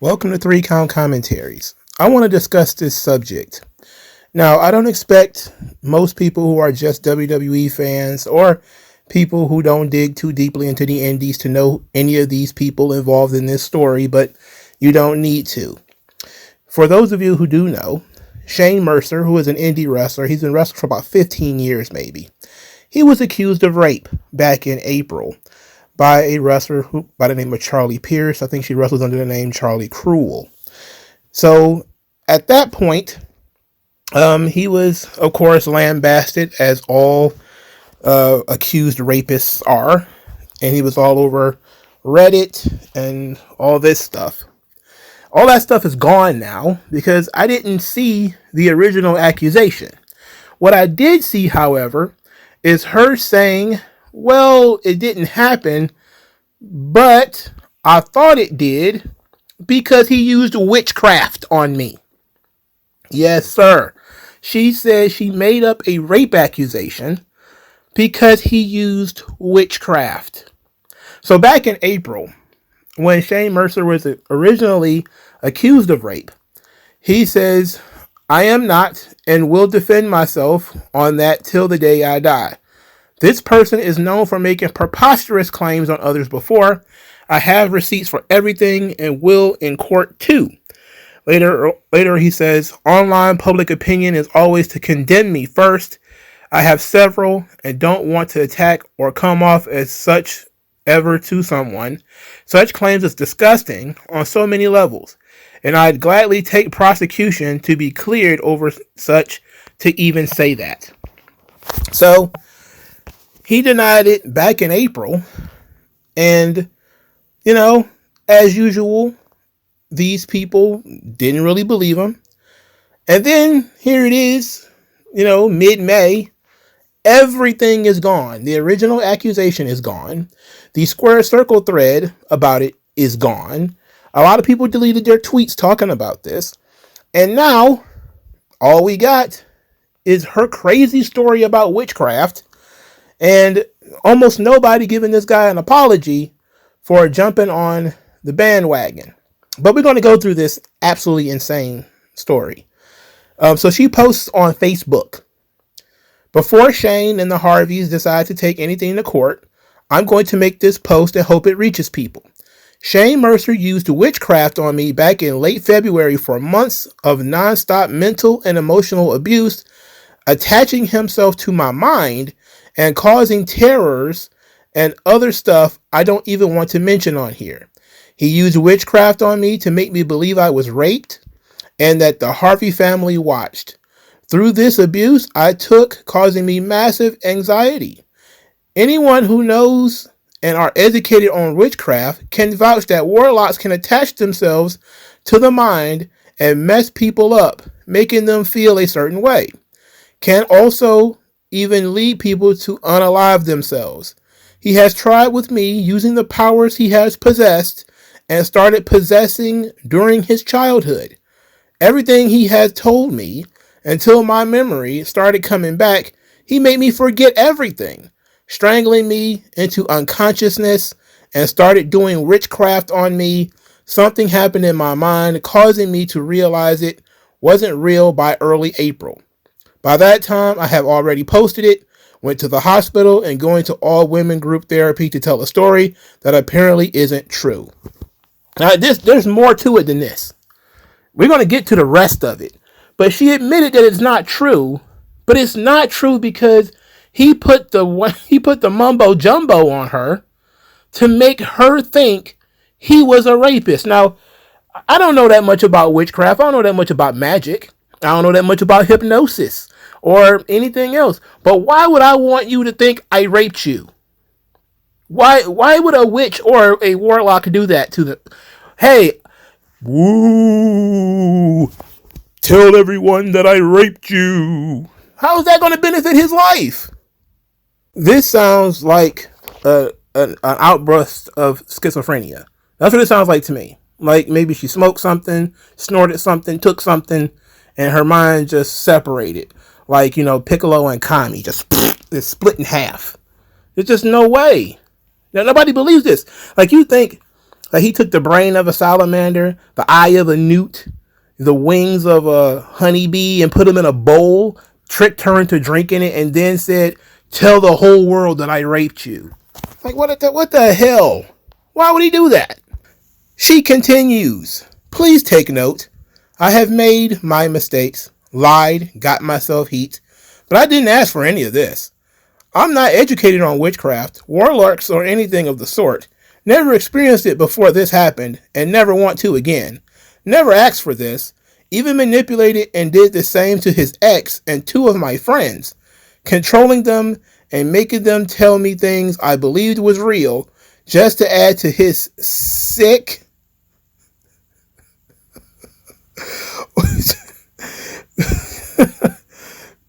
Welcome to 3 Count Commentaries. I want to discuss this subject. Now, I don't expect most people who are just WWE fans or people who don't dig too deeply into the indies to know any of these people involved in this story, but you don't need to. For those of you who do know, Shane Mercer, who is an indie wrestler, he's been wrestling for about 15 years maybe. He was accused of rape back in April by a wrestler by the name of Charlie Pierce. I think she wrestles under the name Charlie Cruel. So at that point, he was, of course, lambasted as all accused rapists are. And he was all over Reddit and all this stuff. All that stuff is gone now because I didn't see the original accusation. What I did see, however, is her saying, well, it didn't happen, but I thought it did because he used witchcraft on me. Yes, sir. She said she made up a rape accusation because he used witchcraft. So back in April, when Shane Mercer was originally accused of rape, he says, I am not and will defend myself on that till the day I die. This person is known for making preposterous claims on others before. I have receipts for everything and will in court too. Later he says, online public opinion is always to condemn me first. I have several and don't want to attack or come off as such ever to someone. Such claims is disgusting on so many levels, and I'd gladly take prosecution to be cleared over such to even say that. So he denied it back in April, and, as usual, these people didn't really believe him. And then here it is, mid-May, everything is gone. The original accusation is gone. The square circle thread about it is gone. A lot of people deleted their tweets talking about this. And now, all we got is her crazy story about witchcraft, and almost nobody giving this guy an apology for jumping on the bandwagon. But we're going to go through this absolutely insane story. So she posts on Facebook, before Shane and the Harveys decide to take anything to court, I'm going to make this post and hope it reaches people. Shane Mercer used witchcraft on me back in late February for months of nonstop mental and emotional abuse, attaching himself to my mind and causing terrors and other stuff I don't even want to mention on here. He used witchcraft on me to make me believe I was raped and that the Harvey family watched. Through this abuse I took, causing me massive anxiety. Anyone who knows and are educated on witchcraft can vouch that warlocks can attach themselves to the mind and mess people up, making them feel a certain way. Can also even lead people to unalive themselves. He has tried with me using the powers he has possessed and started possessing during his childhood. Everything he has told me until my memory started coming back, he made me forget everything, strangling me into unconsciousness and started doing witchcraft on me. Something happened in my mind, causing me to realize it wasn't real by early April. By that time, I have already posted it, went to the hospital, and going to all women group therapy to tell a story that apparently isn't true. Now, there's more to it than this. We're going to get to the rest of it. But she admitted that it's not true, but it's not true because he put the mumbo jumbo on her to make her think he was a rapist. Now, I don't know that much about witchcraft. I don't know that much about magic. I don't know that much about hypnosis or anything else. But why would I want you to think I raped you? Why would a witch or a warlock do that to the... Hey, woo, tell everyone that I raped you. How is that going to benefit his life? This sounds like an outburst of schizophrenia. That's what it sounds like to me. Like maybe she smoked something, snorted something, took something, and her mind just separated. Like, Piccolo and Kami just it's split in half. There's just no way. Now, nobody believes this. Like, you think Like he took the brain of a salamander, the eye of a newt, the wings of a honeybee, and put them in a bowl, tricked her into drinking it, and then said, "Tell the whole world that I raped you." Like, what the hell? Why would he do that? She continues, "Please take note. I have made my mistakes, lied, got myself heat, but I didn't ask for any of this. I'm not educated on witchcraft, warlocks, or anything of the sort. Never experienced it before this happened, and never want to again. Never asked for this. Even manipulated and did the same to his ex and two of my friends, controlling them and making them tell me things I believed was real, just to add to his sick..."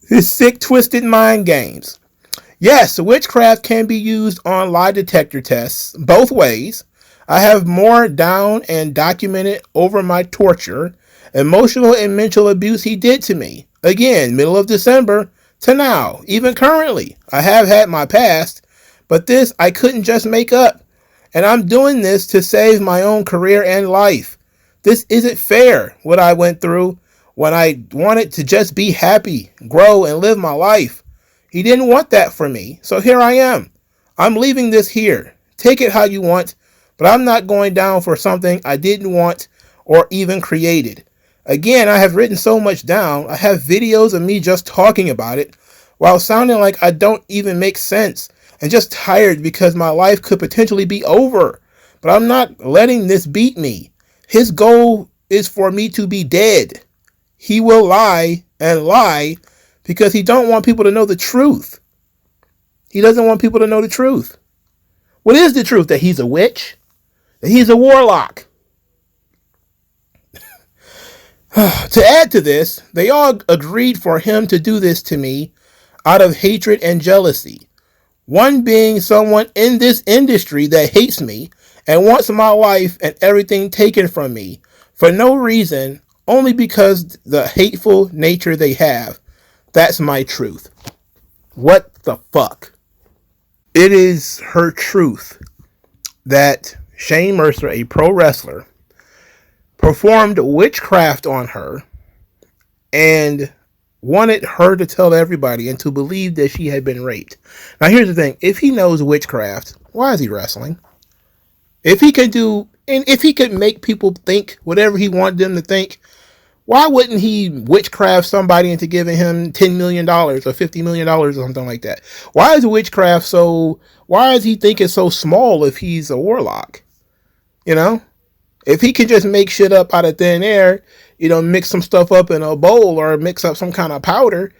his sick, twisted mind games. Yes, witchcraft can be used on lie detector tests, both ways. I have more down and documented over my torture, emotional and mental abuse he did to me. Again, middle of December to now, even currently. I have had my past, but this I couldn't just make up. And I'm doing this to save my own career and life. This isn't fair, what I went through when I wanted to just be happy, grow, and live my life. He didn't want that for me, so here I am. I'm leaving this here. Take it how you want, but I'm not going down for something I didn't want or even created. Again, I have written so much down. I have videos of me just talking about it while sounding like I don't even make sense and just tired because my life could potentially be over. But I'm not letting this beat me. His goal is for me to be dead. He will lie and lie because he don't want people to know the truth. He doesn't want people to know the truth. What is the truth? That he's a witch? That he's a warlock? To add to this, they all agreed for him to do this to me out of hatred and jealousy. One being someone in this industry that hates me and wants my life and everything taken from me for no reason, only because the hateful nature they have. That's my truth. What the fuck? It is her truth that Shane Mercer, a pro wrestler, performed witchcraft on her and wanted her to tell everybody and to believe that she had been raped. Now here's the thing. If he knows witchcraft, why is he wrestling? If he could do, and if he could make people think whatever he wanted them to think, why wouldn't he witchcraft somebody into giving him $10 million or $50 million or something like that? Why is witchcraft why does he think it's so small if he's a warlock? You know? If he can just make shit up out of thin air, mix some stuff up in a bowl or mix up some kind of powder,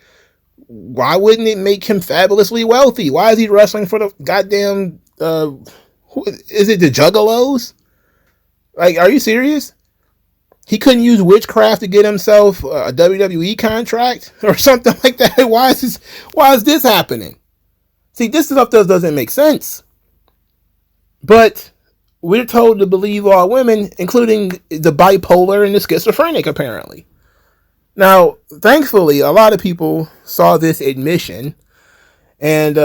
why wouldn't it make him fabulously wealthy? Why is he wrestling for the goddamn, is it the Juggalos? Like, are you serious? He couldn't use witchcraft to get himself a WWE contract or something like that. Why is this happening? See, this stuff doesn't make sense. But we're told to believe all women, including the bipolar and the schizophrenic, apparently. Now, thankfully, a lot of people saw this admission, and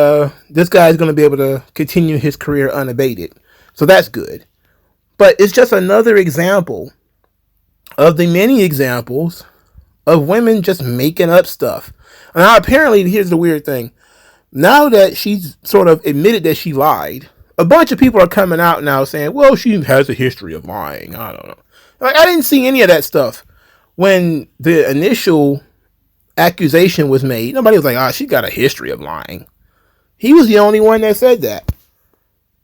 this guy is going to be able to continue his career unabated. So that's good. But it's just another example of the many examples of women just making up stuff. Now, apparently, here's the weird thing. Now that she's sort of admitted that she lied, a bunch of people are coming out now saying, well, she has a history of lying. I don't know. Like, I didn't see any of that stuff when the initial accusation was made. Nobody was like, she's got a history of lying. He was the only one that said that.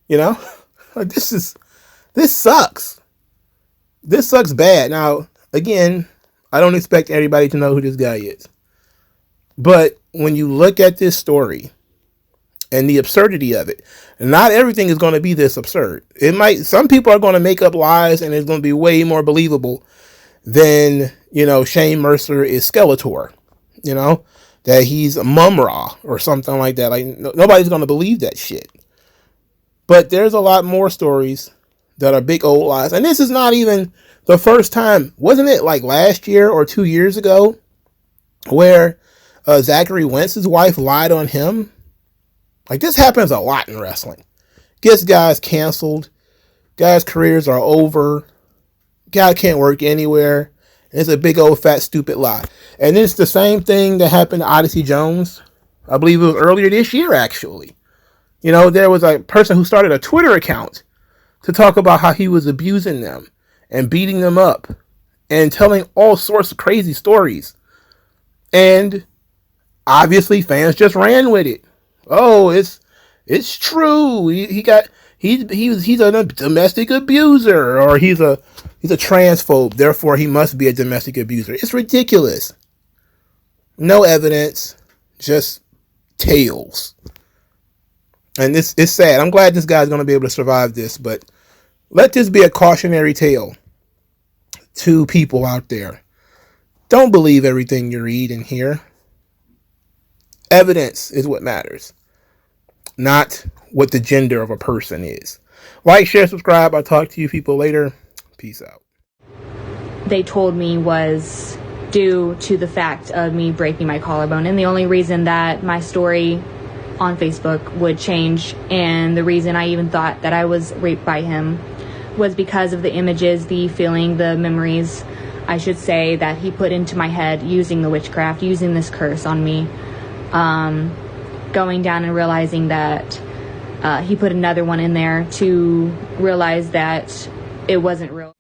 Like, this sucks. This sucks bad. Now, again, I don't expect everybody to know who this guy is. But when you look at this story and the absurdity of it, not everything is going to be this absurd. Some people are going to make up lies and it's going to be way more believable than, Shane Mercer is Skeletor, that he's a Mum-Ra or something like that. Like, nobody's going to believe that shit. But there's a lot more stories that are big old lies. And this is not even the first time. Wasn't it like last year or 2 years ago where Zachary Wentz's wife lied on him? Like, this happens a lot in wrestling. Gets guys canceled. Guys' careers are over. Guy can't work anywhere. It's a big old fat stupid lie. And it's the same thing that happened to Odyssey Jones. I believe it was earlier this year, actually. You know, there was a person who started a Twitter account to talk about how he was abusing them and beating them up and telling all sorts of crazy stories. And obviously fans just ran with it. Oh, it's true. He's a domestic abuser, or he's a transphobe, therefore he must be a domestic abuser. It's ridiculous. No evidence, just tales. And it's sad. I'm glad this guy's going to be able to survive this, but let this be a cautionary tale to people out there. Don't believe everything you read and hear. Evidence is what matters, not what the gender of a person is. Like, share, subscribe. I'll talk to you people later. Peace out. They told me was due to the fact of me breaking my collarbone, and the only reason that my story on Facebook would change, and the reason I even thought that I was raped by him, was because of the images, the feeling, the memories, I should say, that he put into my head using the witchcraft, using this curse on me. Going down and realizing that he put another one in there to realize that it wasn't real.